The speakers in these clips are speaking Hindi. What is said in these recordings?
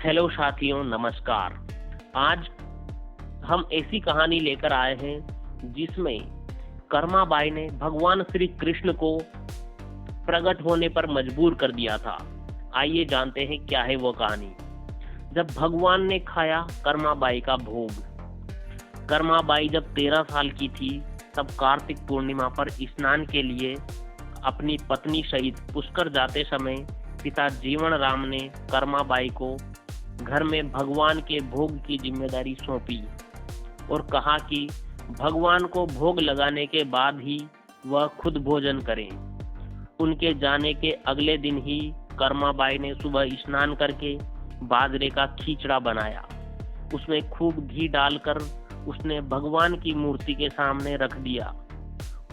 हेलो साथियों, नमस्कार। आज हम ऐसी कहानी लेकर आए हैं जिसमें कर्माबाई ने भगवान श्री कृष्ण को प्रकट होने पर मजबूर कर दिया था। आइए जानते हैं क्या है वो कहानी। जब भगवान ने खाया कर्माबाई का भोग। कर्माबाई जब 13 साल की थी तब कार्तिक पूर्णिमा पर स्नान के लिए अपनी पत्नी सहित पुष्कर जाते समय पिता जीवन राम ने कर्माबाई को घर में भगवान के भोग की जिम्मेदारी सौंपी और कहा कि भगवान को भोग लगाने के बाद ही वह खुद भोजन करें। उनके जाने के अगले दिन ही कर्माबाई ने सुबह स्नान करके बाजरे का खिचड़ा बनाया। उसमें खूब घी डालकर उसने भगवान की मूर्ति के सामने रख दिया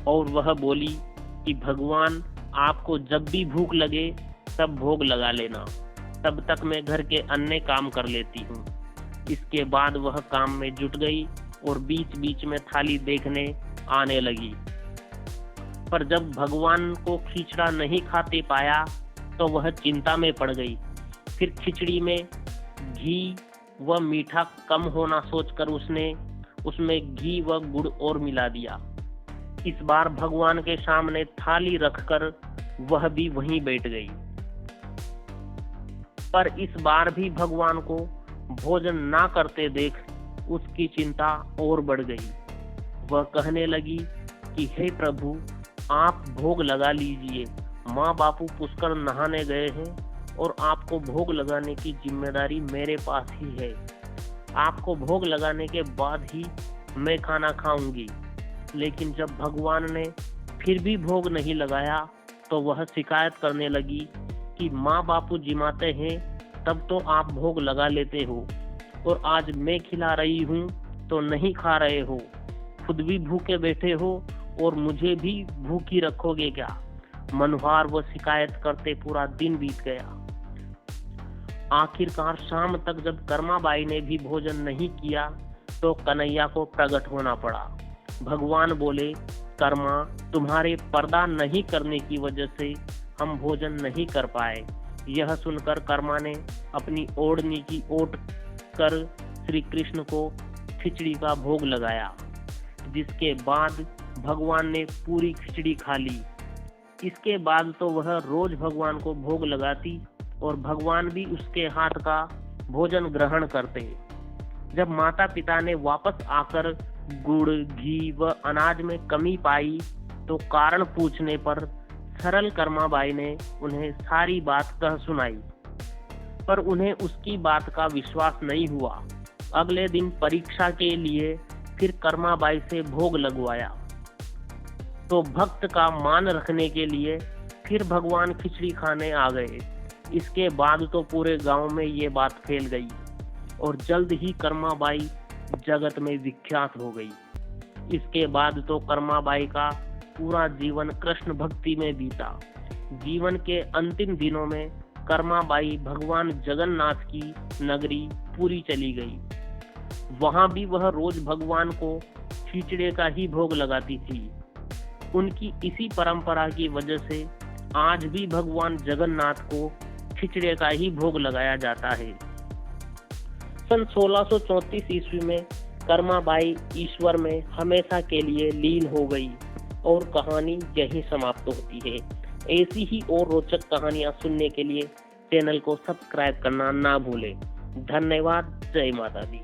और वह बोली कि भगवान, आपको जब भी भूख लगे तब भोग लगा लेना, तब तक मैं घर के अन्य काम कर लेती हूँ। इसके बाद वह काम में जुट गई और बीच बीच में थाली देखने आने लगी। पर जब भगवान को खिचड़ा नहीं खाते पाया तो वह चिंता में पड़ गई। फिर खिचड़ी में घी व मीठा कम होना सोचकर उसने उसमें घी व गुड़ और मिला दिया। इस बार भगवान के सामने थाली रखकर वह भी वहीं बैठ गई। पर इस बार भी भगवान को भोजन ना करते देख उसकी चिंता और बढ़ गई। वह कहने लगी कि हे प्रभु, आप भोग लगा लीजिए। माँ बापू पुष्कर नहाने गए हैं और आपको भोग लगाने की जिम्मेदारी मेरे पास ही है। आपको भोग लगाने के बाद ही मैं खाना खाऊंगी। लेकिन जब भगवान ने फिर भी भोग नहीं लगाया तो वह शिकायत करने लगी कि माँ बापू जिमाते हैं तब तो आप भोग लगा लेते हो और आज मैं खिला रही हूँ तो नहीं खा रहे हो। खुद भी भूखे बैठे हो और मुझे भी भूखी रखोगे क्या? मनोहर वो शिकायत करते पूरा दिन बीत गया। आखिरकार शाम तक जब कर्माबाई ने भी भोजन नहीं किया तो कन्हैया को प्रकट होना पड़ा। भगवान बोले, कर्मा, तुम्हारे पर्दा नहीं करने की वजह से हम भोजन नहीं कर पाए। यह सुनकर कर्मा ने अपनी ओढ़नी की ओट कर श्री कृष्ण को खिचड़ी का भोग लगाया, जिसके बाद भगवान ने पूरी खिचड़ी खा ली। इसके बाद तो वह रोज भगवान को भोग लगाती और भगवान भी उसके हाथ का भोजन ग्रहण करते। जब माता पिता ने वापस आकर गुड़, घी व अनाज में कमी पाई तो कारण पूछने पर सरल कर्माबाई ने उन्हें सारी बात कह सुनाई, पर उन्हें उसकी बात का विश्वास नहीं हुआ। अगले दिन परीक्षा के लिए फिर कर्माबाई से भोग लगवाया तो भक्त का मान रखने के लिए फिर भगवान खिचड़ी खाने आ गए। इसके बाद तो पूरे गांव में ये बात फैल गई और जल्द ही कर्माबाई जगत में विख्यात हो गई। इसके बाद तो कर्माबाई का पूरा जीवन कृष्ण भक्ति में बीता। जीवन के अंतिम दिनों में कर्माबाई भगवान जगन्नाथ की नगरी पुरी चली गई। वहां भी वह रोज भगवान को खिचड़े का ही भोग लगाती थी। उनकी इसी परंपरा की वजह से आज भी भगवान जगन्नाथ को खिचड़े का ही भोग लगाया जाता है। सन 1634 ईस्वी में कर्माबाई ईश्वर में हमेशा के लिए लीन हो गई और कहानी यहीं समाप्त होती है। ऐसी ही और रोचक कहानियां सुनने के लिए चैनल को सब्सक्राइब करना ना भूलें। धन्यवाद। जय माता दी।